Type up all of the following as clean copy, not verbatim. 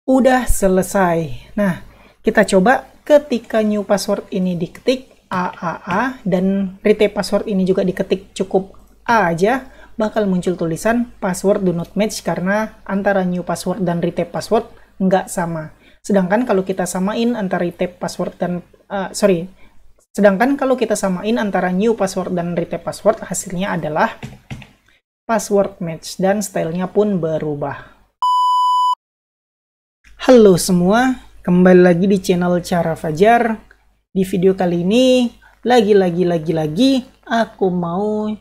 Udah selesai. Nah, kita coba ketika new password ini diketik AAA dan retype password ini juga diketik cukup A aja, bakal muncul tulisan password do not match karena antara new password dan retype password nggak sama. Sedangkan kalau kita samain antara retype password dan sedangkan kalau kita samain antara new password dan retype password, hasilnya adalah password match dan stylenya pun berubah. Halo semua, kembali lagi di channel Cara Fajar. Di video kali ini, lagi aku mau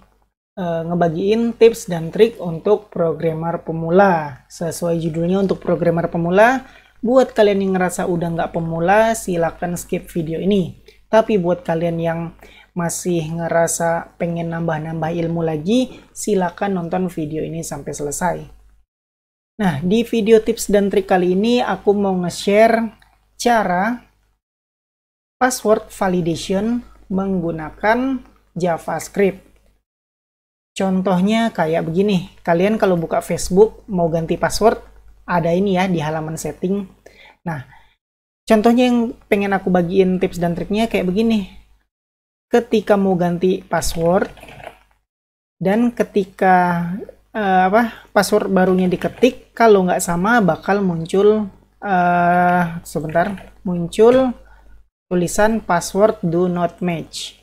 ngebagiin tips dan trik untuk programmer pemula. Sesuai judulnya, untuk programmer pemula. Buat kalian yang ngerasa udah nggak pemula, silakan skip video ini. Tapi buat kalian yang masih ngerasa pengen nambah-nambah ilmu lagi, silakan nonton video ini sampai selesai. Nah, di video tips dan trik kali ini aku mau nge-share cara password validation menggunakan JavaScript. Contohnya kayak begini. Kalian kalau buka Facebook mau ganti password, ada ini ya di halaman setting. Nah, contohnya yang pengen aku bagiin tips dan triknya kayak begini. Ketika mau ganti password dan ketika password barunya diketik, kalau nggak sama bakal muncul muncul tulisan password do not match.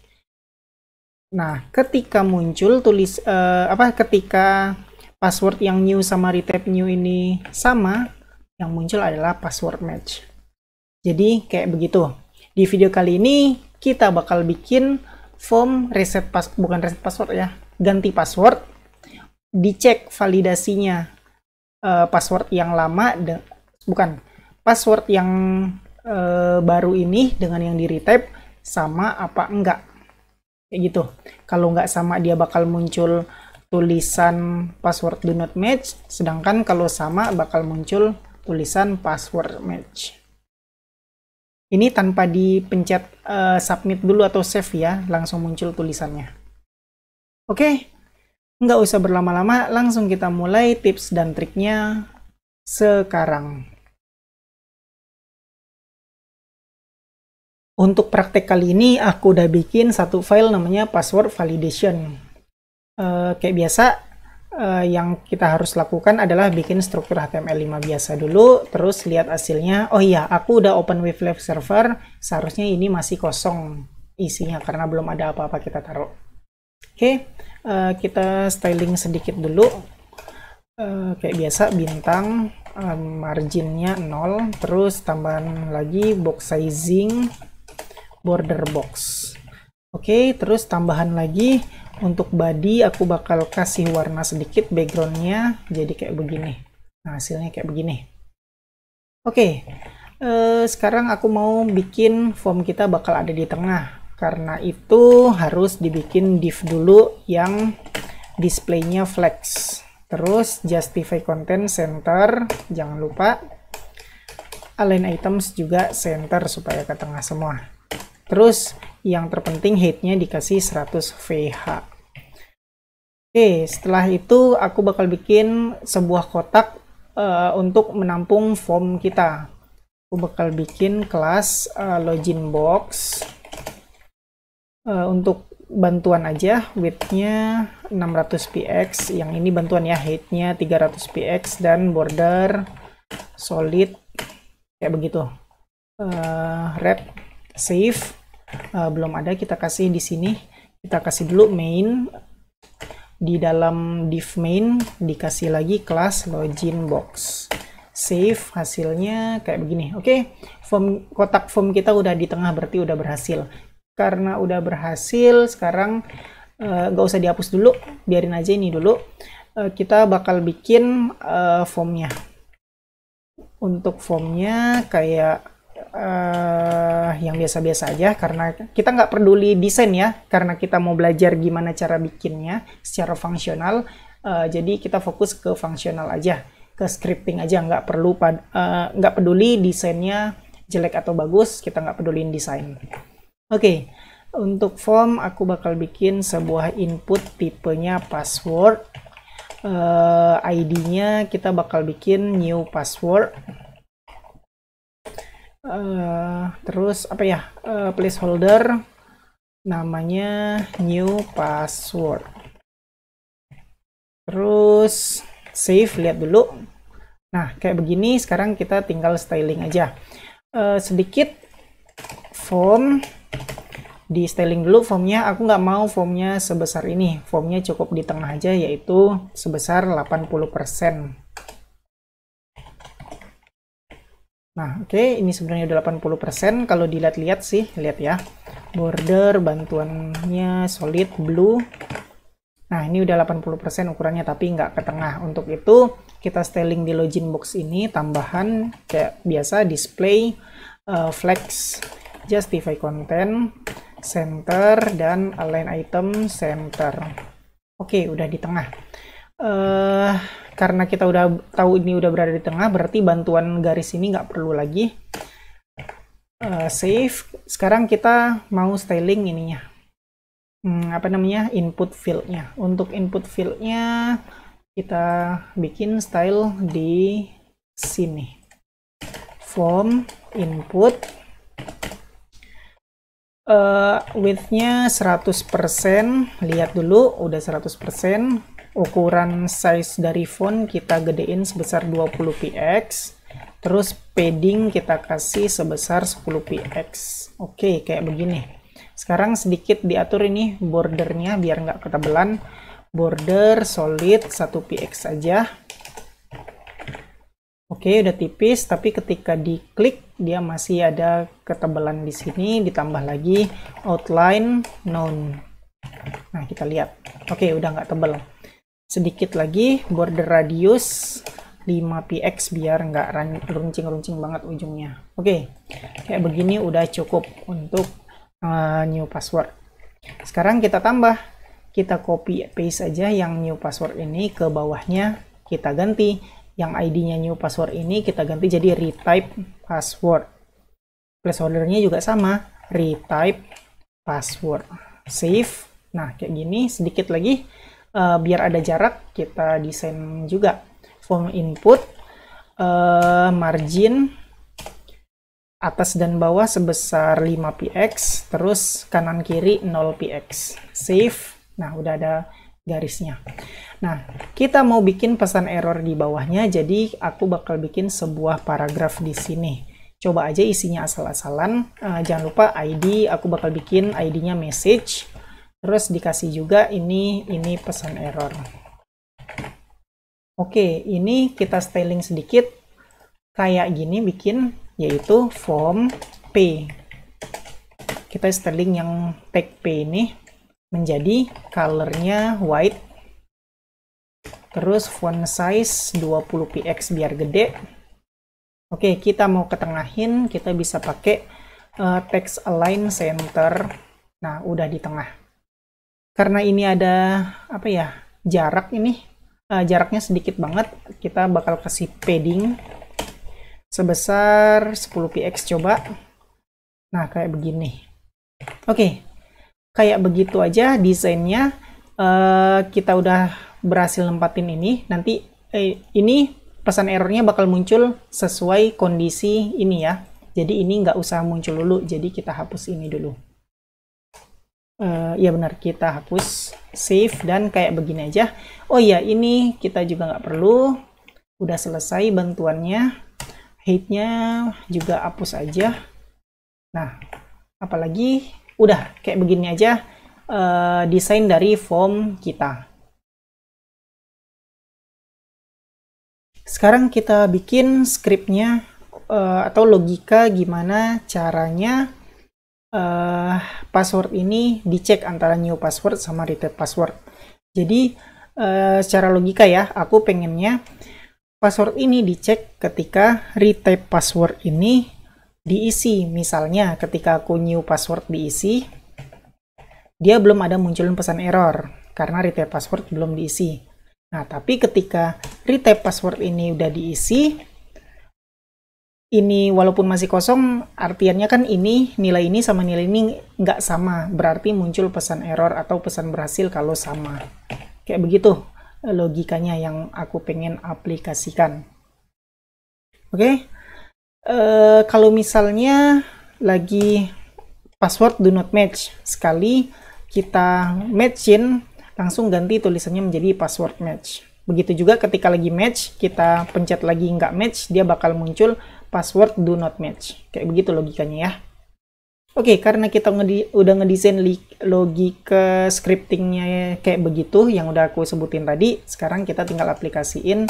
Nah, ketika muncul ketika password yang new sama retype new ini sama, yang muncul adalah password match. Jadi kayak begitu. Di video kali ini kita bakal bikin form ganti password. Dicek validasinya password yang lama password yang baru ini dengan yang di retype sama apa enggak, kayak gitu. Kalau nggak sama dia bakal muncul tulisan password do not match, sedangkan kalau sama bakal muncul tulisan password match. Ini tanpa dipencet submit dulu atau save ya, langsung muncul tulisannya. Oke. Nggak usah berlama-lama, langsung kita mulai tips dan triknya sekarang. Untuk praktek kali ini, aku udah bikin satu file namanya password validation. Kayak biasa, yang kita harus lakukan adalah bikin struktur HTML5 biasa dulu, terus lihat hasilnya. Oh iya, aku udah open with live server, seharusnya ini masih kosong isinya karena belum ada apa-apa kita taruh. Oke. Kita styling sedikit dulu, kayak biasa bintang, marginnya 0, terus tambahan lagi box sizing, border box. Oke, terus tambahan lagi untuk body aku bakal kasih warna sedikit backgroundnya jadi kayak begini. Nah, hasilnya kayak begini. Oke, sekarang aku mau bikin form kita bakal ada di tengah. Karena itu harus dibikin div dulu yang displaynya flex. Terus justify content center, jangan lupa. Align items juga center supaya ke tengah semua. Terus yang terpenting height-nya dikasih 100 VH. Oke, setelah itu aku bakal bikin sebuah kotak untuk menampung form kita. Aku bakal bikin kelas login box. Untuk bantuan aja, width-nya 600 px, yang ini bantuan ya, height-nya 300 px, dan border solid kayak begitu. Red, save, belum ada, kita kasih di sini. Kita kasih dulu main, di dalam div main dikasih lagi kelas login box. Save, hasilnya kayak begini. Oke, kotak form kita udah di tengah, berarti udah berhasil. Karena udah berhasil, sekarang nggak usah dihapus dulu, biarin aja ini dulu. Kita bakal bikin formnya. Untuk formnya kayak yang biasa-biasa aja, karena kita nggak peduli desain ya, karena kita mau belajar gimana cara bikinnya secara fungsional. Jadi kita fokus ke fungsional aja, ke scripting aja, nggak peduli desainnya jelek atau bagus, kita nggak peduliin desain. Oke, untuk form aku bakal bikin sebuah input tipenya password. ID-nya kita bakal bikin new password. Terus apa ya, placeholder namanya new password. Terus save, lihat dulu. Nah, kayak begini. Sekarang kita tinggal styling aja. Sedikit form, di styling dulu formnya. Aku nggak mau formnya sebesar ini. Formnya cukup di tengah aja, yaitu sebesar 80%. Nah, oke, ini sebenarnya udah 80%. Kalau dilihat-lihat sih, lihat ya. Border, bantuannya solid blue. Nah, ini udah 80% ukurannya, tapi nggak ke tengah. Untuk itu, kita styling di login box ini, tambahan kayak biasa, display, flex, justify content, center, dan align item center. Oke, udah di tengah. Karena kita udah tahu ini udah berada di tengah, berarti bantuan garis ini nggak perlu lagi. Save. Sekarang kita mau styling ininya. Apa namanya, input fieldnya. Untuk input fieldnya kita bikin style di sini, form input, widthnya 100%. Lihat dulu udah 100%. Ukuran size dari font kita gedein sebesar 20 px, terus padding kita kasih sebesar 10 px. Oke, kayak begini. Sekarang sedikit diatur ini bordernya biar nggak ketebelan. Border solid 1 px aja. Oke, udah tipis, tapi ketika diklik dia masih ada ketebalan di sini. Ditambah lagi outline none. Nah, kita lihat. Oke, udah nggak tebal. Sedikit lagi border radius 5 px biar nggak runcing-runcing banget ujungnya. Oke, kayak begini udah cukup untuk new password. Sekarang kita tambah, kita copy paste aja yang new password ini ke bawahnya, kita ganti yang ID-nya new password ini kita ganti jadi retype password. Placeholder-nya juga sama, retype password. Save. Nah, kayak gini. Sedikit lagi biar ada jarak, kita desain juga form input, margin atas dan bawah sebesar 5 px, terus kanan kiri 0 px. Save. Nah, udah ada garisnya. Nah, kita mau bikin pesan error di bawahnya, jadi aku bakal bikin sebuah paragraf di sini. Coba aja isinya asal-asalan. Jangan lupa ID, aku bakal bikin ID-nya message. Terus dikasih juga ini pesan error. Oke, ini kita styling sedikit kayak gini bikin, yaitu form P. Kita styling yang tag P ini menjadi colornya white. Terus font size 20 px biar gede. Oke, kita mau ketengahin, kita bisa pakai text align center. Nah, udah di tengah. Karena ini ada apa ya, jarak ini, jaraknya sedikit banget, kita bakal kasih padding sebesar 10 px coba. Nah, kayak begini. Oke, kayak begitu aja desainnya. Kita udah berhasil nempatin ini. Nanti ini pesan errornya bakal muncul sesuai kondisi ini ya. Jadi ini nggak usah muncul dulu, jadi kita hapus ini dulu. Ya benar, kita hapus, save, dan kayak begini aja. Oh iya, ini kita juga nggak perlu, udah selesai bantuannya. Height-nya juga hapus aja. Nah, apalagi udah kayak begini aja desain dari form kita. Sekarang kita bikin scriptnya atau logika gimana caranya password ini dicek antara new password sama retype password. Jadi secara logika ya, aku pengennya password ini dicek ketika retype password ini diisi. Misalnya ketika aku new password diisi, dia belum ada munculin pesan error karena retype password belum diisi. Nah, tapi ketika retype password ini udah diisi, ini walaupun masih kosong, artiannya kan ini nilai ini sama nilai ini nggak sama, berarti muncul pesan error atau pesan berhasil kalau sama. Kayak begitu logikanya yang aku pengen aplikasikan. Oke, Kalau misalnya lagi password do not match, sekali kita matchin, langsung ganti tulisannya menjadi password match. Begitu juga ketika lagi match, kita pencet lagi nggak match, dia bakal muncul password do not match. Kayak begitu logikanya ya. Oke, karena kita udah ngedesain logika scriptingnya kayak begitu, yang udah aku sebutin tadi, sekarang kita tinggal aplikasiin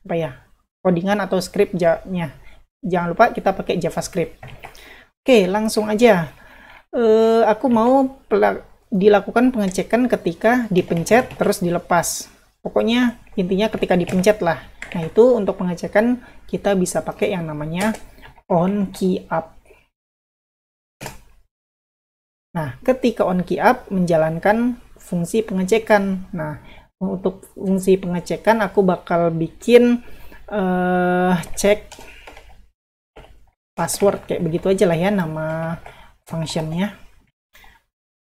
apa ya, codingan atau script-nya. Jangan lupa kita pakai JavaScript. Oke, langsung aja. Aku mau dilakukan pengecekan ketika dipencet terus dilepas. Pokoknya intinya ketika dipencet lah. Nah, itu untuk pengecekan kita bisa pakai yang namanya onKeyUp. Nah, ketika onKeyUp menjalankan fungsi pengecekan. Nah, untuk fungsi pengecekan aku bakal bikin cek password kayak begitu aja lah ya nama functionnya.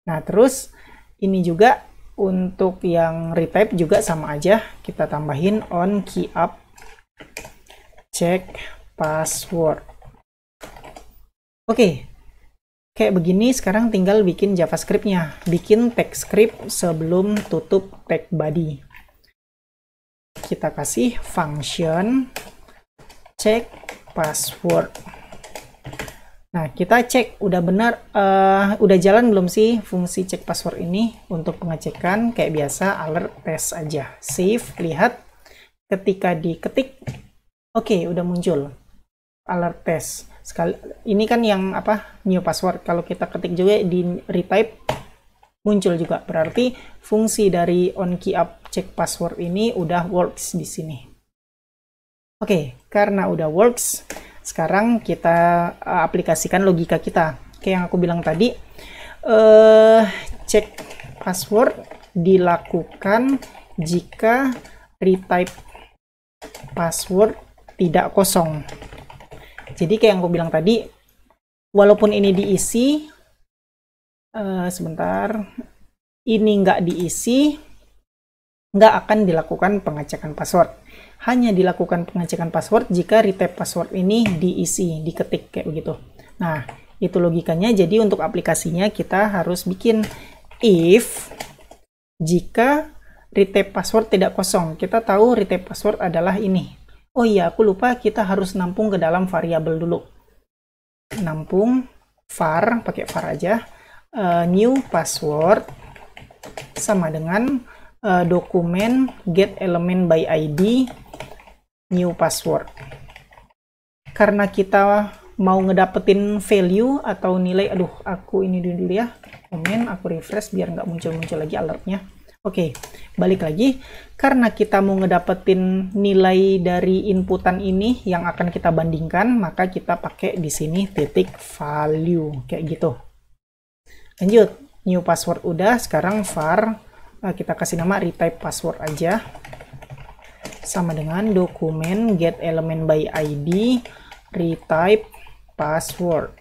Nah, terus ini juga untuk yang retype juga sama aja, kita tambahin onKeyUp check password. Oke, kayak begini. Sekarang tinggal bikin JavaScript-nya, bikin tag script sebelum tutup tag body. Kita kasih function check password. Nah, kita cek udah benar, udah jalan belum sih fungsi cek password ini. Untuk pengecekan kayak biasa alert test aja, save, lihat ketika diketik, oke, udah muncul alert test. Sekali ini kan yang apa, new password. Kalau kita ketik juga di retype muncul juga, berarti fungsi dari onKeyUp check password ini udah works di sini. Oke, karena udah works, sekarang kita aplikasikan logika kita. Kayak yang aku bilang tadi, cek password dilakukan jika retype password tidak kosong. Jadi kayak yang aku bilang tadi, walaupun ini diisi, sebentar, ini nggak diisi, nggak akan dilakukan pengecekan password. Hanya dilakukan pengecekan password jika retype password ini diisi, diketik kayak begitu. Nah, itu logikanya. Jadi untuk aplikasinya kita harus bikin if jika retype password tidak kosong. Kita tahu retype password adalah ini. Oh iya, aku lupa, kita harus nampung ke dalam variabel dulu. Nampung var, pakai var aja. New password sama dengan dokumen get element by ID new password. Karena kita mau ngedapetin value atau nilai, aduh, aku ini dulu ya, komen, aku refresh biar nggak muncul-muncul lagi alertnya. Oke, balik lagi. Karena kita mau ngedapetin nilai dari inputan ini yang akan kita bandingkan, maka kita pakai di sini titik value kayak gitu. Lanjut, new password udah. Sekarang var, kita kasih nama retype password aja, sama dengan dokumen get element by ID retype password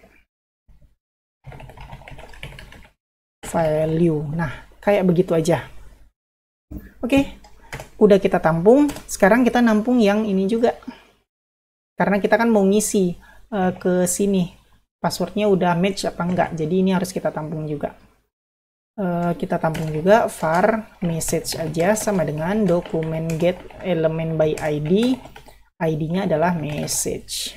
value. Nah, kayak begitu aja. Oke, udah kita tampung. Sekarang kita nampung yang ini juga, karena kita kan mau ngisi ke sini passwordnya udah match apa enggak, jadi ini harus kita tampung juga. Kita tampung juga var message aja, sama dengan dokumen get element by ID, ID-nya adalah message.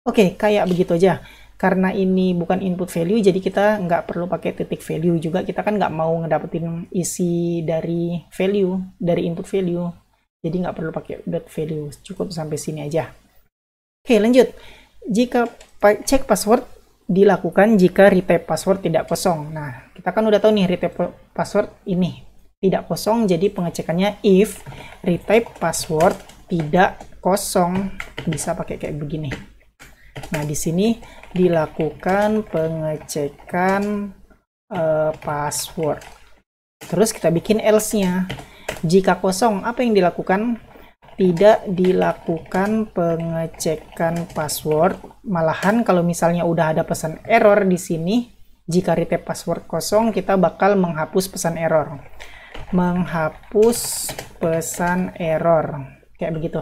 Oke, kayak begitu aja. Karena ini bukan input value, jadi kita nggak perlu pakai titik value juga. Kita kan nggak mau ngedapetin isi dari value, dari input value, jadi nggak perlu pakai dot value, cukup sampai sini aja. Oke, lanjut. Jika cek password dilakukan jika retype password tidak kosong. Nah, kita kan udah tahu nih retype password ini tidak kosong, jadi pengecekannya if retype password tidak kosong, bisa pakai kayak begini. Nah, di sini dilakukan pengecekan password. Terus kita bikin else-nya. Jika kosong, apa yang dilakukan? Tidak dilakukan pengecekan password. Malahan kalau misalnya udah ada pesan error di sini, jika retype password kosong, kita bakal menghapus pesan error. Menghapus pesan error. Kayak begitu.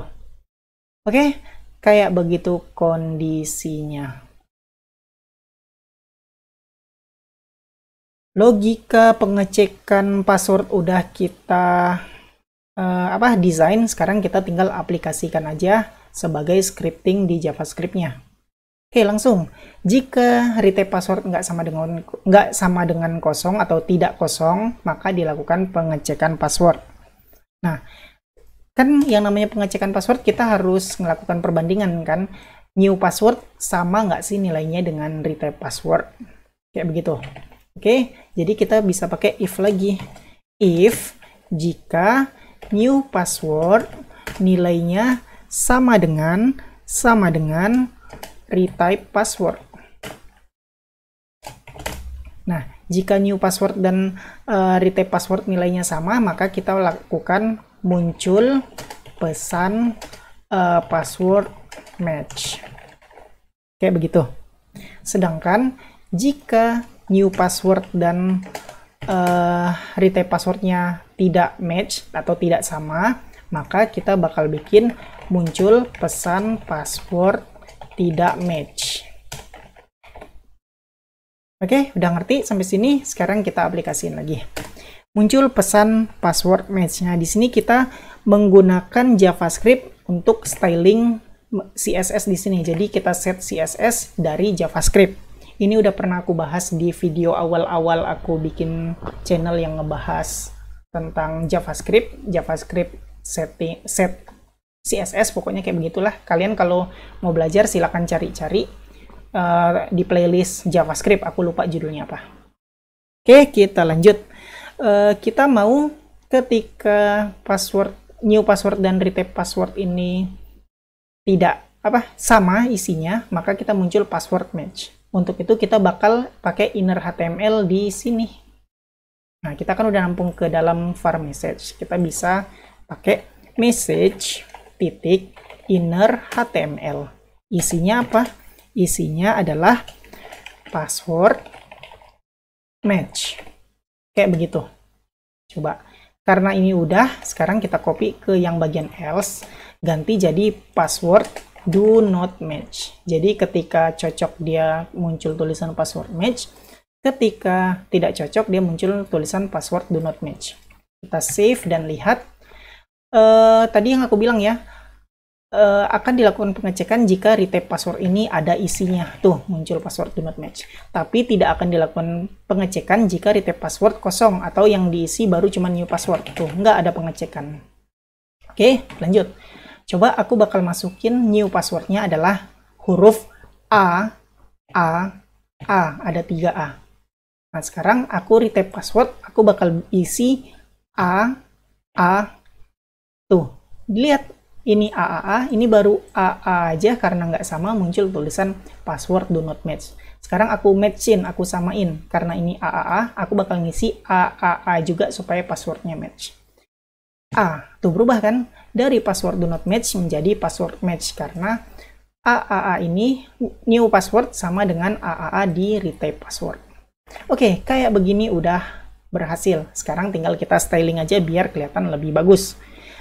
Oke, kayak begitu kondisinya. Logika pengecekan password udah kita desain, sekarang kita tinggal aplikasikan aja sebagai scripting di JavaScript-nya. Oke, langsung. Jika retype password nggak sama dengan kosong atau tidak kosong, maka dilakukan pengecekan password. Nah, kan yang namanya pengecekan password kita harus melakukan perbandingan kan. New password sama nggak sih nilainya dengan retype password? Kayak begitu. Oke, jadi kita bisa pakai if lagi. If jika new password nilainya sama dengan retype password. Nah, jika new password dan retype password nilainya sama, maka kita lakukan muncul pesan password match. Kayak begitu. Sedangkan jika new password dan retype passwordnya tidak match atau tidak sama, maka kita bakal bikin muncul pesan password tidak match. Oke, udah ngerti sampai sini? Sekarang kita aplikasiin lagi. Muncul pesan password match. Nah, di sini kita menggunakan JavaScript untuk styling CSS di sini. Jadi kita set CSS dari JavaScript. Ini udah pernah aku bahas di video awal-awal aku bikin channel yang ngebahas tentang JavaScript set CSS, pokoknya kayak begitulah. Kalian kalau mau belajar silakan cari-cari di playlist JavaScript, aku lupa judulnya apa. Oke, kita lanjut. Kita mau ketika new password dan retype password ini tidak sama isinya, maka kita muncul password match. Untuk itu kita bakal pakai inner HTML di sini. Nah, kita kan udah nampung ke dalam var message. Kita bisa pakai message titik inner HTML. Isinya apa? Isinya adalah password match. Kayak begitu. Coba. Karena ini udah, sekarang kita copy ke yang bagian else, ganti jadi password do not match. Jadi ketika cocok dia muncul tulisan password match, ketika tidak cocok dia muncul tulisan password do not match. Kita save dan lihat. Tadi yang aku bilang ya, akan dilakukan pengecekan jika retype password ini ada isinya. Tuh, muncul password do not match. Tapi tidak akan dilakukan pengecekan jika retype password kosong atau yang diisi baru cuma new password. Tuh, nggak ada pengecekan. Oke, lanjut. Coba aku bakal masukin new passwordnya adalah huruf A, ada 3A. Nah, sekarang aku retype password, aku bakal isi A, tuh, dilihat, ini AAA, ini baru AA aja karena nggak sama muncul tulisan password do not match. Sekarang aku matchin, aku samain, karena ini AAA, aku bakal ngisi AAA juga supaya passwordnya match. Tuh berubah kan? Dari password do not match menjadi password match karena AAA ini new password sama dengan AAA di retype password. Oke, kayak begini udah berhasil. Sekarang tinggal kita styling aja biar kelihatan lebih bagus.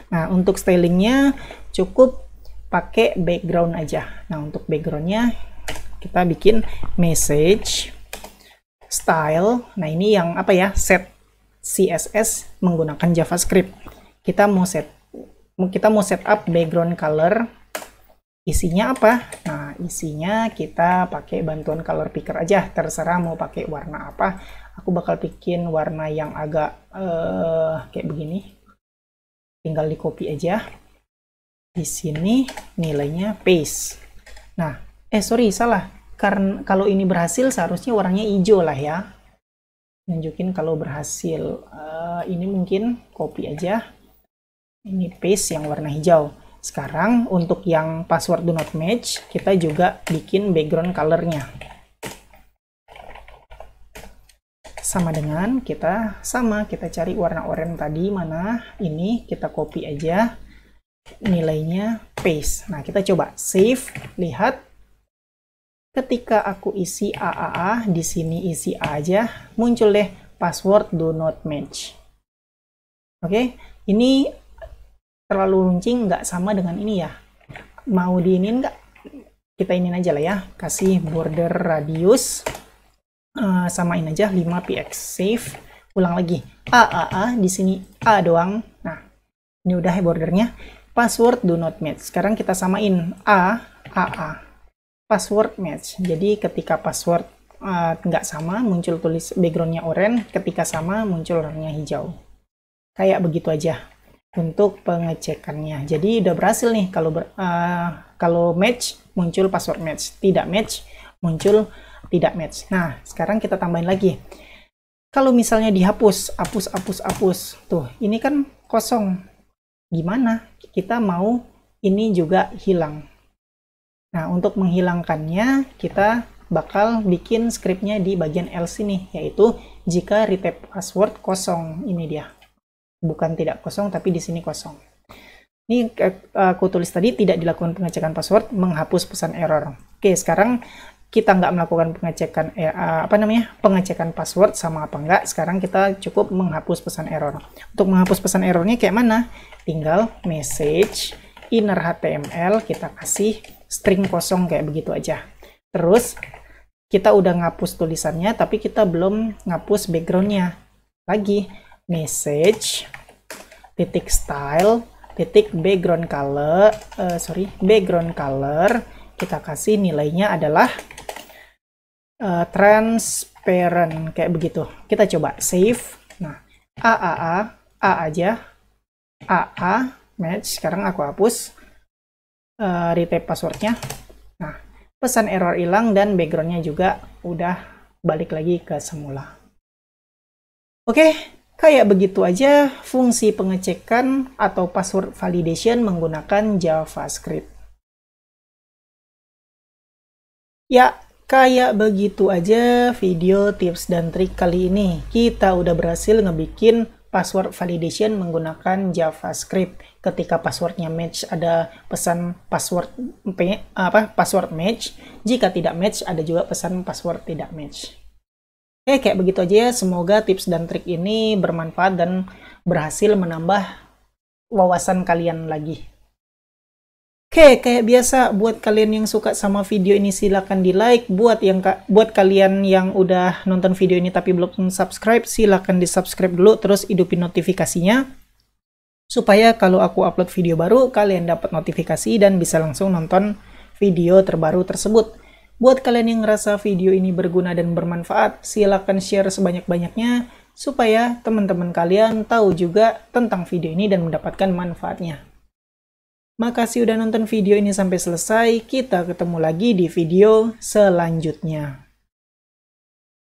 Nah, untuk stylingnya cukup pakai background aja. Nah, untuk backgroundnya kita bikin message style. Nah, ini yang set CSS menggunakan JavaScript. Kita mau set up background color. Isinya apa? Nah, isinya kita pakai bantuan color picker aja. Terserah mau pakai warna apa. Aku bakal bikin warna yang agak kayak begini. Tinggal di copy aja. Di sini nilainya paste. Nah, salah. Karena kalau ini berhasil seharusnya warnanya hijau lah ya. Nunjukin kalau berhasil. Ini mungkin copy aja. Ini paste yang warna hijau. Sekarang untuk yang password do not match, kita juga bikin background color-nya. Sama dengan kita cari warna oranye tadi mana, ini kita copy aja, nilainya paste. Nah, kita coba save, lihat. Ketika aku isi AAA, di sini isi A aja, muncul deh password do not match. Oke, ini terlalu runcing, nggak sama dengan ini ya. mau diinin nggak? Kita inin aja lah ya, kasih border radius, samain aja 5px save, ulang lagi a di sini a doang. Nah, ini udah ya bordernya. Password do not match. Sekarang kita samain a password match. Jadi ketika password nggak sama muncul tulis backgroundnya oranye, ketika sama muncul warnanya hijau. Kayak begitu aja untuk pengecekannya. Jadi udah berhasil nih. Kalau match muncul password match, tidak match muncul tidak match. Nah, sekarang kita tambahin lagi. Kalau misalnya dihapus, hapus, tuh ini kan kosong. Gimana? Kita mau ini juga hilang. Nah, untuk menghilangkannya kita bakal bikin scriptnya di bagian else ini, yaitu jika retype password kosong. Ini dia. Bukan tidak kosong, tapi di sini kosong. Ini aku tulis tadi, tidak dilakukan pengecekan password, menghapus pesan error. Oke, sekarang kita nggak melakukan pengecekan pengecekan password sama apa enggak. Sekarang kita cukup menghapus pesan error. Untuk menghapus pesan errornya kayak mana? Tinggal message inner HTML, kita kasih string kosong kayak begitu aja. Terus kita udah ngapus tulisannya, tapi kita belum ngapus backgroundnya. Lagi message titik style titik background color, background color, kita kasih nilainya adalah transparent kayak begitu. Kita coba save. Nah, a aja, match. Sekarang aku hapus retype passwordnya. Nah, pesan error hilang dan backgroundnya juga udah balik lagi ke semula. Oke, kayak begitu aja fungsi pengecekan atau password validation menggunakan JavaScript. Ya, kayak begitu aja video tips dan trik kali ini. Kita udah berhasil ngebikin password validation menggunakan JavaScript. Ketika passwordnya match, ada pesan password match. Jika tidak match, ada juga pesan password tidak match. Oke, kayak begitu aja ya. Semoga tips dan trik ini bermanfaat dan berhasil menambah wawasan kalian lagi. Oke, kayak biasa, buat kalian yang suka sama video ini silahkan di like. Buat kalian yang udah nonton video ini tapi belum subscribe, silahkan di subscribe dulu, terus hidupin notifikasinya supaya kalau aku upload video baru kalian dapat notifikasi dan bisa langsung nonton video terbaru tersebut. Buat kalian yang ngerasa video ini berguna dan bermanfaat, silahkan share sebanyak-banyaknya supaya teman-teman kalian tahu juga tentang video ini dan mendapatkan manfaatnya. Makasih udah nonton video ini sampai selesai. Kita ketemu lagi di video selanjutnya.